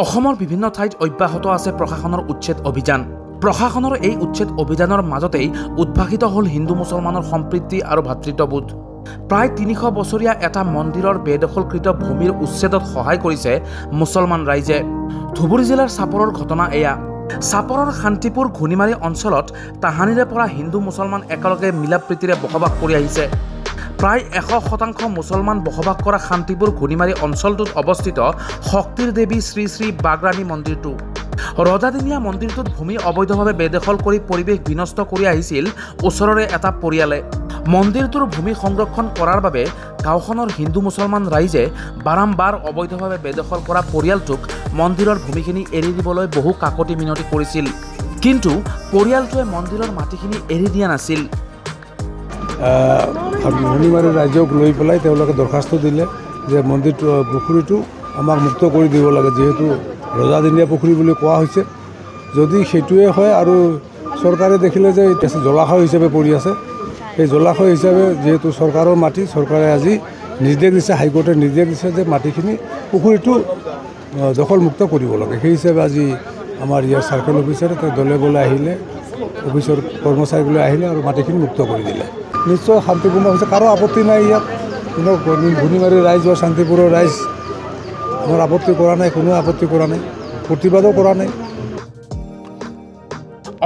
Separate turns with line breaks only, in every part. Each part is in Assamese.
অসমৰ বিভিন্ন ঠাইত অব্যাহত আছে প্ৰশাসনৰ উচ্ছেদ অভিযান। প্ৰশাসনৰ এই উচ্ছেদ অভিযানৰ মাজতেই উদ্ভাসিত হ'ল হিন্দু মুছলমানৰ সম্প্ৰীতি আৰু ভাতৃত্ববোধ। প্ৰায় ৩০০ বছৰীয়া এটা মন্দিৰৰ বেদখলকৃত ভূমিৰ উচ্ছেদত সহায় কৰিছে মুছলমান ৰাইজে। ধুবুৰী জিলাৰ চাপৰৰ ঘটনা এয়া। চাপৰৰ শান্তিপুৰ ঘূৰ্ণিমাৰী অঞ্চলত তাহানিৰে পৰা হিন্দু মুছলমান একেলগে মিলাপ্ৰীতিৰে বসবাস কৰি আহিছে। প্ৰায় ১০০% মুছলমান বসবাস কৰা শান্তিপুৰ ঘূৰ্ণিমাৰী অঞ্চলটোত অৱস্থিত শক্তিৰ দেৱী শ্ৰী শ্ৰী বাগৰাণী মন্দিৰটো। ৰজাদিনীয়া মন্দিৰটোত ভূমি অবৈধভাৱে বেদখল কৰি পৰিৱেশ বিনষ্ট কৰি আহিছিল ওচৰৰে এটা পৰিয়ালে। মন্দিৰটোৰ ভূমি সংৰক্ষণ কৰাৰ বাবে গাঁওখনৰ হিন্দু মুছলমান ৰাইজে বাৰম্বাৰ অবৈধভাৱে বেদখল কৰা পৰিয়ালটোক মন্দিৰৰ ভূমিখিনি এৰি দিবলৈ বহু কাকতি মিনতি কৰিছিল, কিন্তু পৰিয়ালটোৱে মন্দিৰৰ মাটিখিনি এৰি দিয়া নাছিল।
ঘূৰ্ণিমাৰী ৰাইজক লৈ পেলাই তেওঁলোকে দৰখাস্ত দিলে যে মন্দিৰটো পুখুৰীটো আমাক মুক্ত কৰি দিব লাগে, যিহেতু ৰজাদিনীয়া পুখুৰী বুলি কোৱা হৈছে। যদি সেইটোৱে হয় আৰু চৰকাৰে দেখিলে যে জলাশয় হিচাপে পৰি আছে, সেই জলাশয় হিচাপে যিহেতু চৰকাৰৰ মাটি, চৰকাৰে আজি নিৰ্দেশ দিছে, হাইকোৰ্টে নিৰ্দেশ দিছে যে মাটিখিনি পুখুৰীটো দখলমুক্ত কৰিব লাগে। সেই হিচাপে আজি আমাৰ ইয়াৰ চাৰ্কেল অফিচাৰে দলে বলে আহিলে, অফিচৰ কৰ্মচাৰীলৈ আহিলে আৰু মাটিখিনি মুক্ত কৰি দিলে। নিশ্চয় শান্তিপূৰ্ণ হৈছে, কাৰো আপত্তি নাই ইয়াত। কোনো ঘূৰ্ণিমাৰী ৰাইজ বা শান্তিপুৰৰ ৰাইজ আমাৰ আপত্তি কৰা নাই, কোনো আপত্তি কৰা নাই, প্ৰতিবাদো কৰা নাই।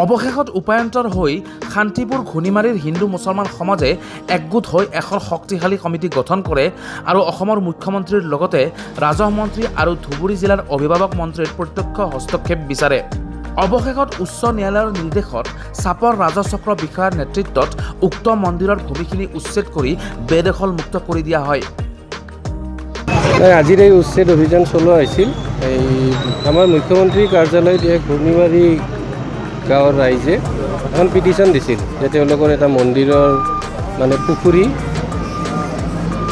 অৱশেষত উপায়ন্তৰ হৈ শান্তিপুৰ ঘূৰ্ণিমাৰীৰ হিন্দু মুছলমান সমাজে একগোট হৈ এখন শক্তিশালী সমিতি গঠন কৰে আৰু অসমৰ মুখ্যমন্ত্ৰীৰ লগতে ৰাজহ মন্ত্ৰী আৰু ধুবুৰী জিলাৰ অভিভাৱক মন্ত্ৰীৰ প্ৰত্যক্ষ হস্তক্ষেপ বিচাৰে। অৱশেষত উচ্চ ন্যায়ালয়ৰ নিৰ্দেশত চাপৰ ৰাজচক্ৰ বিষয়াৰ নেতৃত্বত উক্ত মন্দিৰৰ ভূমিখিনি উচ্ছেদ কৰি বেদখল মুক্ত কৰি দিয়া হয়।
আজিৰ এই উচ্ছেদ অভিযান চলোৱা হৈছিল। আমাৰ মুখ্যমন্ত্ৰী কাৰ্যালয়ত ঘূৰ্ণিমাৰী গাঁৱৰ ৰাইজে এখন পিটিশ্যন দিছিল যে তেওঁলোকৰ এটা মন্দিৰৰ পুখুৰী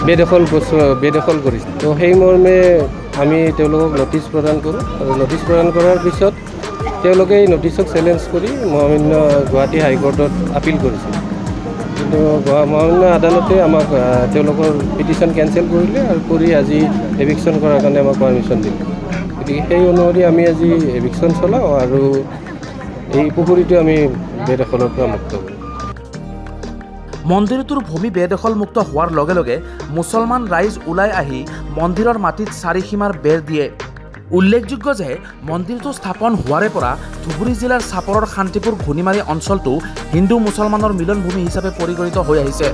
বেদখল কৰিছে। তো সেই মৰ্মে আমি তেওঁলোকক নটিচ প্ৰদান কৰোঁ আৰু নটিচ প্ৰদান কৰাৰ পিছত তেওঁলোকে এই নটিচক চেলেঞ্জ কৰি মহামান্য গুৱাহাটী হাইকোৰ্টত আপিল কৰিছিল, কিন্তু মহামান্য আদালতে আমাক তেওঁলোকৰ পিটিশ্যন কেঞ্চেল কৰিলে আৰু কৰি আজি এভিকশ্যন কৰাৰ কাৰণে আমাক পাৰ্মিশ্যন দিলে। গতিকে সেই অনুসৰি আমি আজি এভিকশ্যন চলাওঁ আৰু এই পুখুৰীটো আমি বেদখলৰ পৰা মুক্ত কৰোঁ।
মন্দিৰটোৰ ভূমি বেদখল মুক্ত হোৱাৰ লগে লগে মুছলমান ৰাইজ ওলাই আহি মন্দিৰৰ মাটিত চাৰিসীমাৰ বেৰ দিয়ে। উল্লেখযোগ্য যে মন্দিৰটো স্থাপন হোৱাৰে পৰা ধুবুৰী জিলাৰ চাপৰৰ শান্তিপুৰ ঘূৰ্ণিমাৰী অঞ্চলটো হিন্দু মুছলমানৰ মিলনভূমি হিচাপে পৰিগণিত হৈ আহিছে।